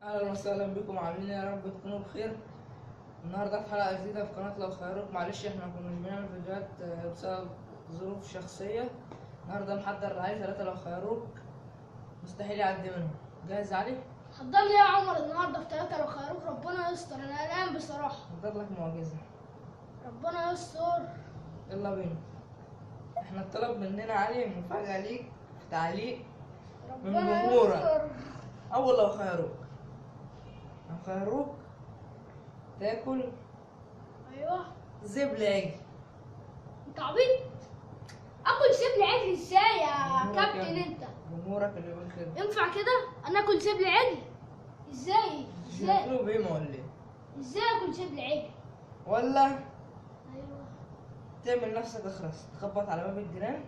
اهلا وسهلا بكم، عاملين ايه؟ يا رب تكونوا بخير. النهارده في حلقه جديده في قناه لو خيروك. معلش احنا مكناش بنعمل فيديوهات بسبب ظروف شخصيه. النهارده محضر علي 3 لو خيروك مستحيل يعدي منهم. جاهز يا علي؟ حضر لي يا عمر النهارده في 3 لو خيروك. ربنا يستر، انا قلقان بصراحه. محضر لك معجزه. ربنا يستر. يلا بينا. احنا اتطلب مننا علي مفاجاه ليك في تعليق من ربنا جمهورك. يستر. اول لو خيروك تاكل ايوه زبل عجل. انت عبيط؟ اكل سبل عجل ازاي يا جمهورك كابتن يعني. انت؟ جمهورك اللي يقول كده. ينفع كده انا اكل سبل عجل؟ ازاي تاكله بايه ولا ايه؟ ازاي اكل سبل عجل؟ ولا ايوه تعمل نفسك اخرس، تخبط على باب الجيران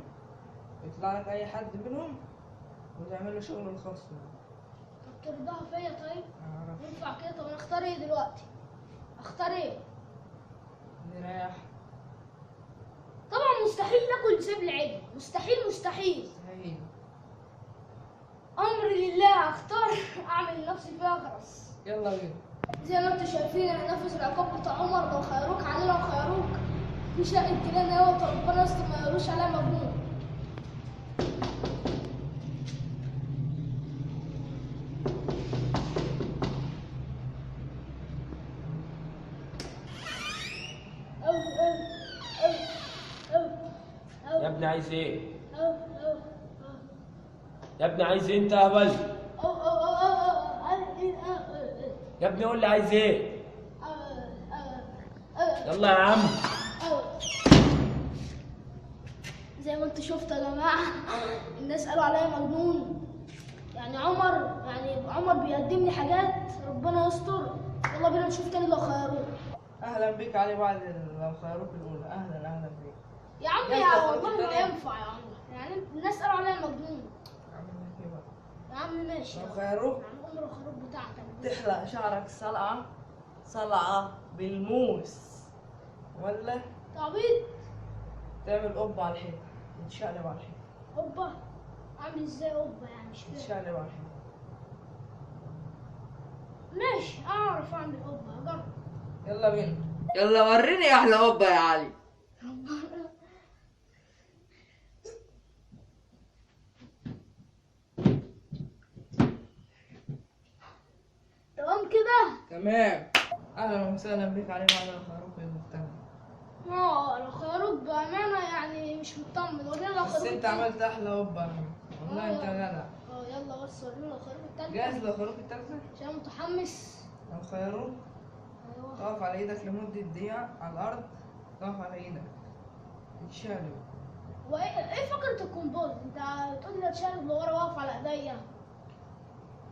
يطلع لك اي حد منهم وتعمل له شغل الخاص بيه. طب ترضاها فيا طيب؟ معرفش. ينفع كده؟ طب انا اختار ايه دلوقتي؟ اختار ايه؟ نريح. طبعا مستحيل ناكل سبل عجل، مستحيل مستحيل. مستحيل. امر لله، اختار اعمل نفسي فيها اخرس. يلا بينا. زي ما انتم شايفين انا نفذ العقاب بتاع عمر لو خيروك عليه. لو خيروك في شقة جنان اهوت، ربنا يستر ما يقولوش عليها مجنون. أو أو أو أو أو يا ابني عايز ايه؟ أو أو يا ابني عايز ايه انت يا هبل؟ أو أو يا ابني قول لي عايز ايه؟ يلا يا عم. زي ما انتوا شفتوا يا جماعه الناس قالوا عليا مجنون. يعني عمر بيقدم لي حاجات، ربنا يستر. يلا بينا نشوف تاني لو خيروك. اهلا بيك علي بعد لو خيروك الاولى. اهلا بيك يا عم يلا يا خيروك والله ما التانية. ينفع يا عم، يعني الناس قالوا عليا مجنون. عامل ايه بقى؟ يا عم ماشي. لو خيروك يا عم عمر الخروج بتاعتك تحلق شعرك صلعة بالموس، ولا تعبيط. تعمل قبة على الحيطة تتشقلب على الحيطة. اوبا عامل ازاي اوبا؟ يعني مش فاهم. تتشقلب على الحيطة. ماشي اعرف اعمل اوبا، اجرب. يلا بينا. يلا وريني احلى قبة يا علي. تمام كده. تمام. اهلا وسهلا بك علي بعد لو خيروك المجتمع. لو خيروك بامانه يعني مش مطمن. ورينا لو بس خيروك انت التالتة. عملت احلى قبة يا عم. والله انت جدع. يلا بس ورينا لو خيروك التالتة. جاهز لو خيروك التالتة؟ عشان متحمس. لو خيروك ايوه تقف على ايدك لمدة دقيقة على الأرض. تقف على ايدك تتشقلب. ايه فكره الكومبوز؟ انت بتقول لي اتشال لورا واقف على ايديا.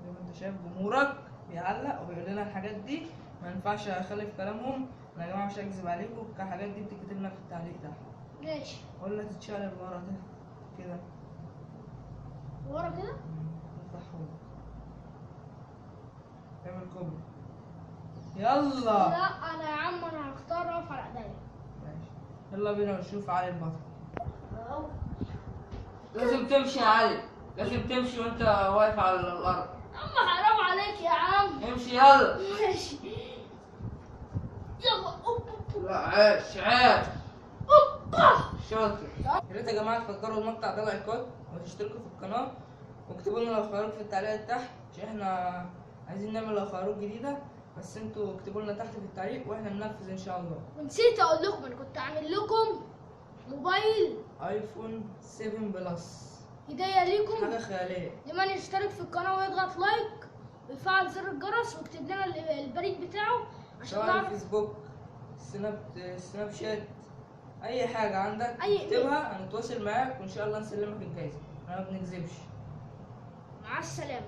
زي ما انت شايف جمهورك بيعلق وبيقول لنا الحاجات دي ما ينفعش اخالف كلامهم. انا يا جماعة مش هكذب عليكم، الحاجات دي بتكتب لنا في التعليق تحت. ماشي ولا تتشقلب لورا كده. ورا كده. افتح حوض. اعمل كوبري. يلا. لا انا يا عم انا هختار اقف على ايديا. ماشي. يلا بينا نشوف علي البطل. اهو. لازم تمشي يا علي، لازم تمشي وانت واقف على الارض. يا عم حرام عليك يا عم. امشي يلا. ماشي يلا. اوبا لا عاش اوبا. شاطر. يا ريت يا جماعه تفكروا المقطع ده لايكات وتشتركوا في القناه واكتبوا لنا لو خيروك في التعليقات تحت، عشان احنا عايزين نعمل لو خيروك جديده. بس انتوا اكتبوا لنا تحت في التعليق واحنا ننفذ ان شاء الله. ونسيت اقول لكم انا كنت عامل لكم موبايل ايفون 7 بلس. هديه ليكم. حاجه خياليه. لمن يشترك في القناه ويضغط لايك ويفعل زر الجرس ويكتب لنا البريد بتاعه عشان سواء نعرف. الفيسبوك، سناب شات، اي حاجه عندك أي اكتبها هنتواصل معاك وان شاء الله نسلمك الجايزه. احنا ما بنكذبش. مع السلامه.